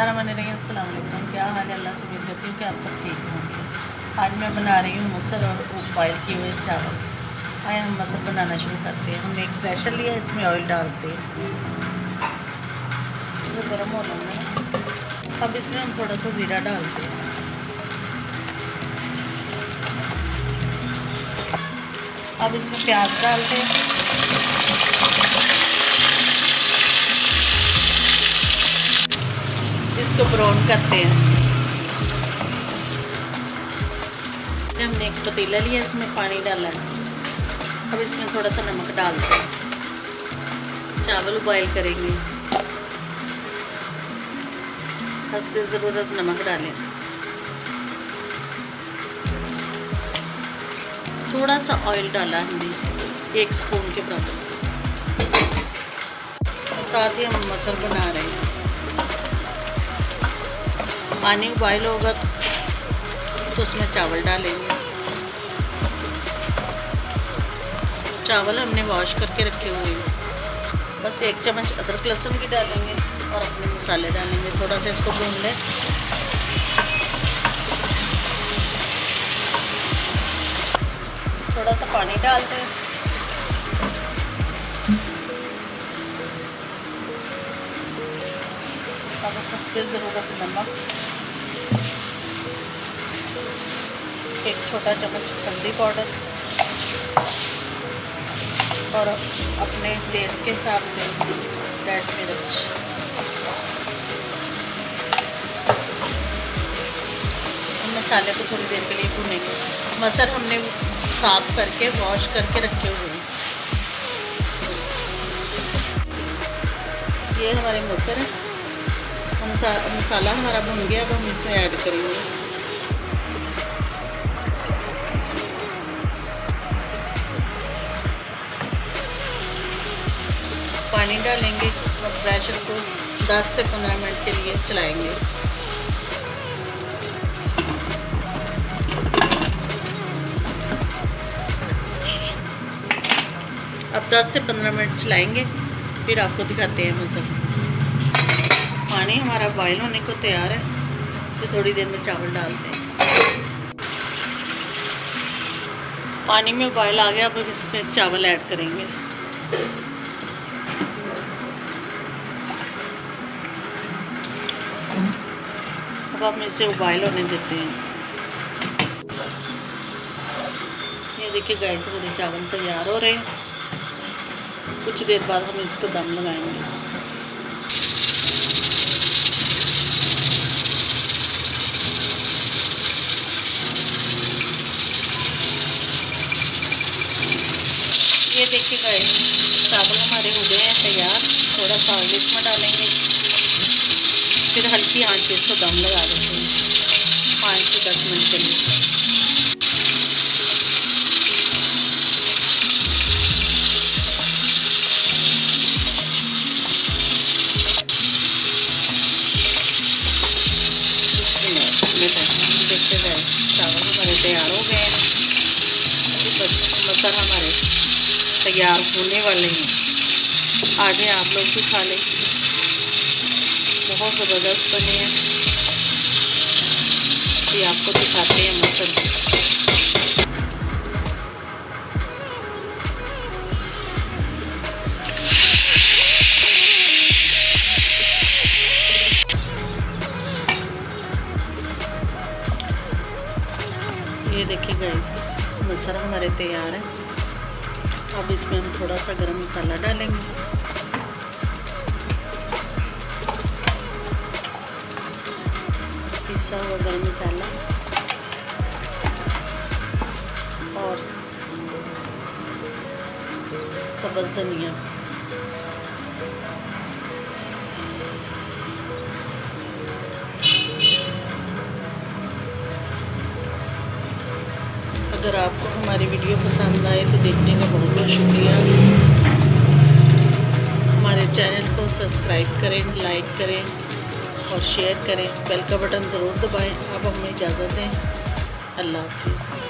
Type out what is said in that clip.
बिस्मिल्लाहिर्रहमानिर्रहीम। अस्सलाम वालेकुम। क्या हाल है? अल्लाह से उम्मीद करती हूँ कि आप सब ठीक होंगे। आज मैं बना रही हूँ मसर और बॉयल किए हुए चावल। आए हम मसर बनाना शुरू करते हैं। हमने एक प्रेशर लिया, इसमें ऑयल डालते हैं, वो गर्म हो लेंगे। अब इसमें हम थोड़ा सा ज़ीरा डालते हैं। अब इसमें प्याज डालते हैं। इसको ब्राउन करते हैं। हमने एक पतीला लिया, इसमें पानी डाला है। अब इसमें थोड़ा सा नमक डालते हैं। चावल बॉयल करेंगे, हस्बे ज़रूरत नमक डालें। थोड़ा सा ऑयल डाला हमने, 1 स्पून के बराबर। साथ ही हम मसर बना रहे हैं। पानी बॉयल होगा तो उसमें चावल डालेंगे। चावल हमने वॉश करके रखे हुए हैं। बस 1 चम्मच अदरक लहसुन भी डालेंगे और अपने मसाले डालेंगे। थोड़ा सा इसको भून लें। थोड़ा सा पानी डालते हैं। अब उसमें ज़रूरत नमक, 1 छोटा चम्मच हल्दी पाउडर और अपने टेस्ट के हिसाब से रेड मिर्च। मसाले को थोड़ी देर के लिए भूनेंगे। मसर हमने साफ करके वॉश करके रखे हुए हैं। ये हमारे मसर है। मसाला हमारा भुन गया, अब हम इसमें ऐड करेंगे। पानी डालेंगे और प्रेशर को 10 से 15 मिनट के लिए चलाएंगे। अब 10 से 15 मिनट चलाएंगे, फिर आपको दिखाते हैं मसर। पानी हमारा बॉयल होने को तैयार है, फिर थोड़ी देर में चावल डालते हैं। पानी में बॉयल आ गया, अब इसमें चावल ऐड करेंगे। अब हम इसे उबाइल होने देते हैं। ये देखिए गाइस, मेरे चावल तैयार हो रहे हैं। कुछ देर बाद हम इसको दम लगाएंगे। ये देखिए गाइस, चावल हमारे हो गए हैं तैयार। थोड़ा सा ऑयल इसमें डालेंगे, फिर हल्की आंच पे इसको दम लगा देते हैं 5 से 10 मिनट के लिए। देखते गए चावल हमारे तैयार हो गए हैं। मसर हमारे तैयार होने वाले हैं। आगे आप लोग भी खा लें, बहुत ज़बरदस्त बने हैं। ये आपको दिखाते हैं मसर। ये देखिए गाइस, मसर हमारे तैयार है। अब इसमें हम थोड़ा सा गरम मसाला डालेंगे। पिसा हुआ गरम मसाला और सब्ज़ धनिया। अगर आपको हमारी वीडियो पसंद आए तो देखने का बहुत बहुत शुक्रिया। हमारे चैनल को सब्सक्राइब करें, लाइक करें और शेयर करें। बेल का बटन ज़रूर दबाएं। अब हमें इजाज़त दें। अल्लाह हाफ़िज़।